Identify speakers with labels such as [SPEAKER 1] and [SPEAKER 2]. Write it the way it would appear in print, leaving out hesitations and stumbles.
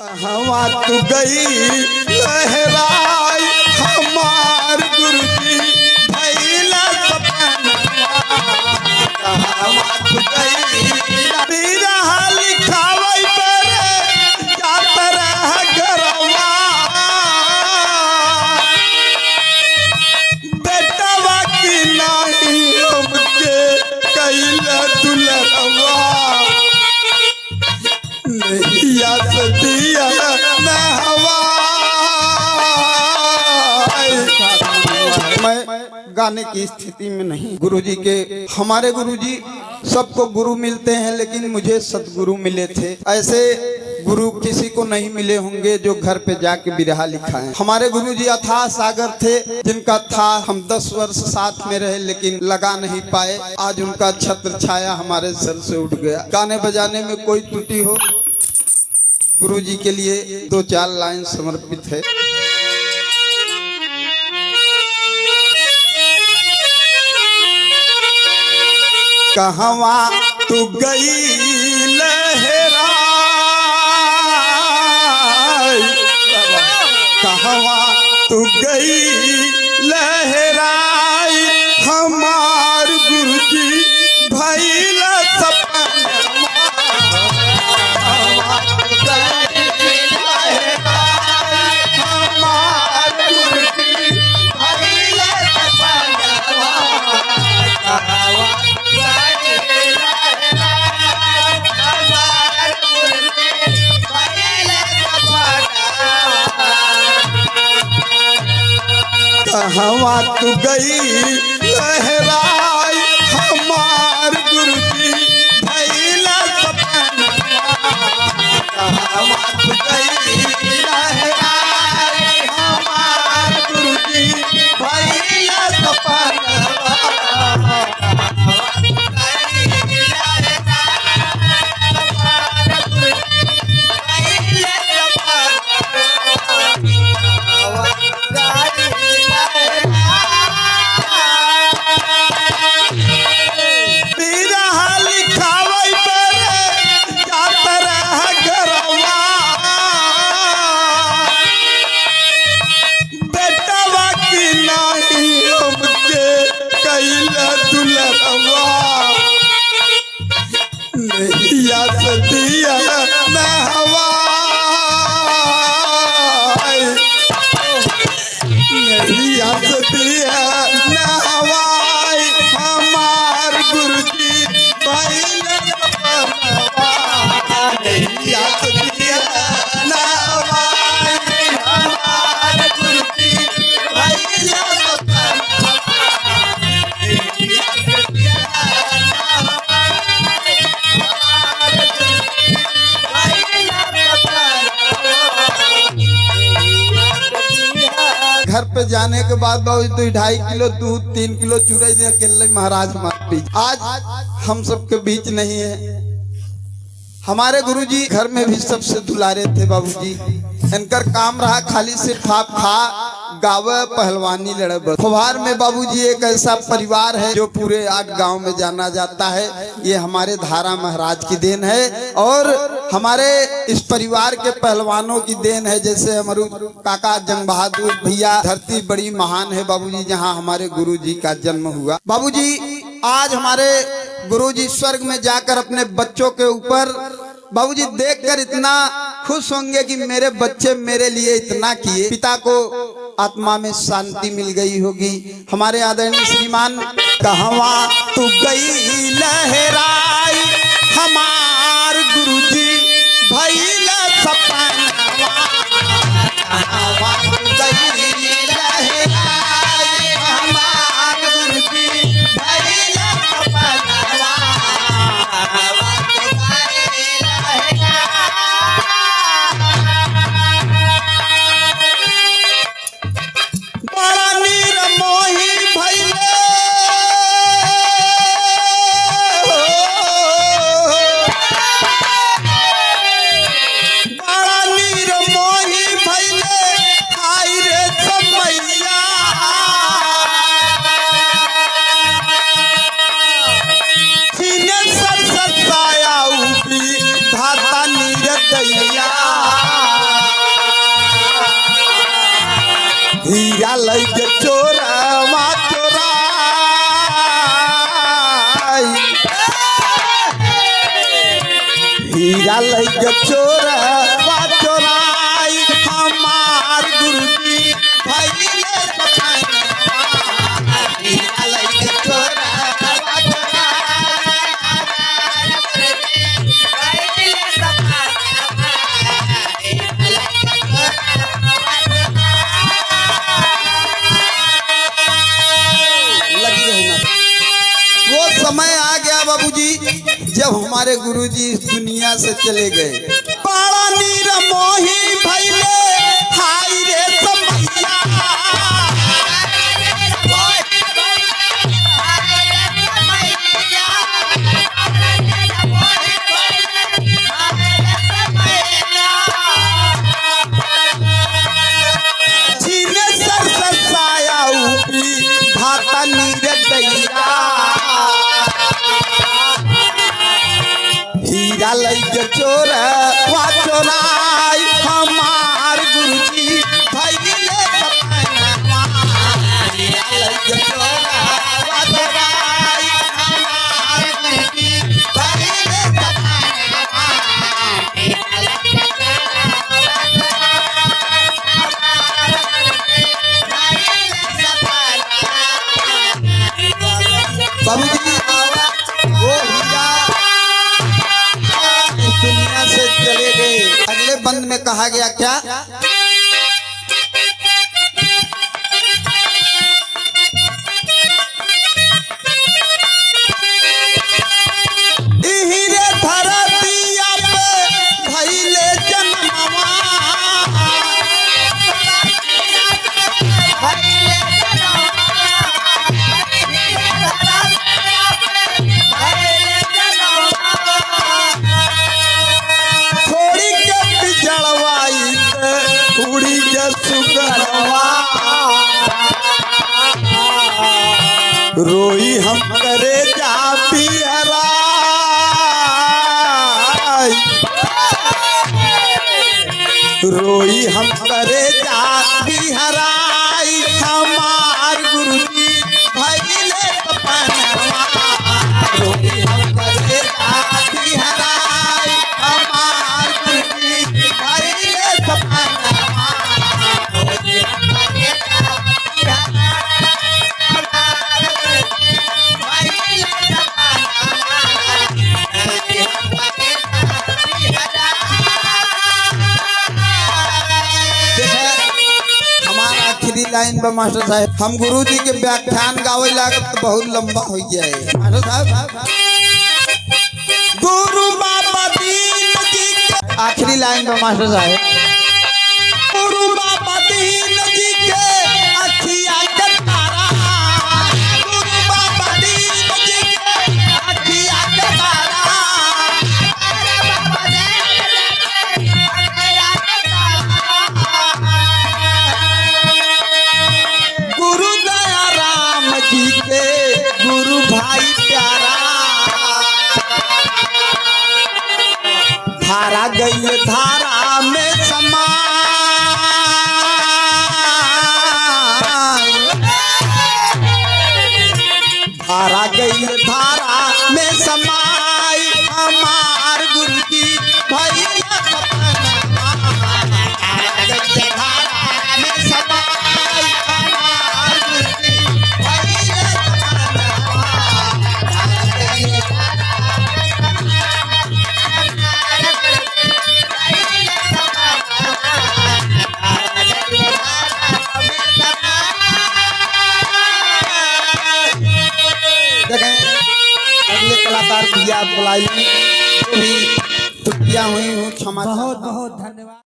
[SPEAKER 1] हवा तू गई लहराई हमार गुरुजी भैला सपनवा। हवा तू गई रहा लिखावई पर जात रह गरवा। बेटवा की नाही हमके कैला दुलरवा। नैया से दिया न हवा। मैं गाने की स्थिति में नहीं। गुरुजी के हमारे गुरुजी सबको गुरु मिलते हैं, लेकिन मुझे सतगुरु मिले थे। ऐसे गुरु किसी को नहीं मिले होंगे जो घर पे जाके बिरहा लिखाएं। हमारे गुरुजी अथाह सागर थे, जिनका था हम 10 वर्ष साथ में रहे लेकिन लगा नहीं पाए। आज उनका छत्र छाया हमारे सर से उठ गया। गाने बजाने में कोई त्रुटि हो, गुरुजी के लिए 2-4 लाइन समर्पित है। कहवा तू गई लहराई, कहवा तू गई लहराई हमार गुरुजी भैला सपनवा। कहवा तू गई लहराई हमार गुरुजी भैला सपनवा। कहवा तू गई लहराई हमार गुरुजी भैला सपनवा। नैया से दिया न हवा। नैया से दिया न हवा हमार गुरुजी भैला सपनवा। नैया से दिया न हवा हमार गुरुजी भैला सपनवा। घर पे जाने के बाद बाबू 2.5 किलो दूध 3 किलो चूड़ा दे अकेले महाराज मार। आज हम सबके बीच नहीं है। हमारे गुरुजी घर में भी सबसे दुलारे थे बाबूजी। इनकर काम रहा खाली सिर्फ आप खा गावे पहलवानी लड़े। फवार में बाबूजी एक ऐसा परिवार है जो पूरे 8 गांव में जाना जाता है। ये हमारे धारा महाराज की देन है और हमारे इस परिवार के पहलवानों की देन है। जैसे हमारे काका जंग बहादुर भैया, धरती बड़ी महान है बाबूजी जहाँ हमारे गुरुजी का जन्म हुआ। बाबूजी आज हमारे गुरुजी स्वर्ग में जाकर अपने बच्चों के ऊपर बाबूजी देखकर इतना खुश होंगे कि मेरे बच्चे मेरे लिए इतना किए। पिता को आत्मा में शांति मिल गई होगी। हमारे आदरणीय श्रीमान कहवा तू गई लहराई हमार गुरुजी भैला सपनवा। कहवा तू गई लहराई हमार गुरुजी भैला सपनवा। बड़ा निर्मोही भैले धाता नीर दैया। लैके चोरवा चोराई, हीरा लैके चोरवा चोराई, हमार गुरुजी भइले सपनवा, हीरा लैके चोरवा समय आ गया बाबूजी जब हमारे गुरुजी इस दुनिया से चले गए। बड़ा निरमोही भइले हाय रे समैया, जीने सर साया ऊपरी भाता नीर दैया, हीरा लैके चोरवा चोराई, हमार गुरुजी भइले सपनवा, हीरा लैके चोरवा चोराई, हमार गुरुजी भइले सपनवा, हीरा लैके बाबूजी वो हीरा दुनिया से चले गए। अगले बंद में कहा गया क्या, हीरे धरतिया पे भइले जन्मवा, उड़ी के सुगरवा, रोई हम करे जा पियराई, रोई हम करे जा बिहराई, हमार गुरुजी भइले सपनवा, रोई हम करे जा बिहराई, हमार गुरुजी भइले सपनवा। आखिरी लाइन पर मास्टर साहब, हम गुरु जी के व्याख्यान गावे लागत तो बहुत लंबा हो जाए। मास्टर साहब गुरु बाबा दीन जी के आखिरी लाइन पर मास्टर साहब, गुरु बाबा दीन जी के अखिया के तारा, गुरु बाबा दीन जी के अखिया के तारा, गुरु दया राम जी के गुरु भाई प्यारा, धारा गई धारा में समाई, धारा गई धारा में समाई, हमार गुरुजी भइले सपनवा, धारा गई धारा में समाई, हमार गुरुजी भइले सपनवा, धारा गई अगले कलाकार भैया बुलाई जो भी त्रुटियां हुई हूँ क्षमा, बहुत बहुत धन्यवाद।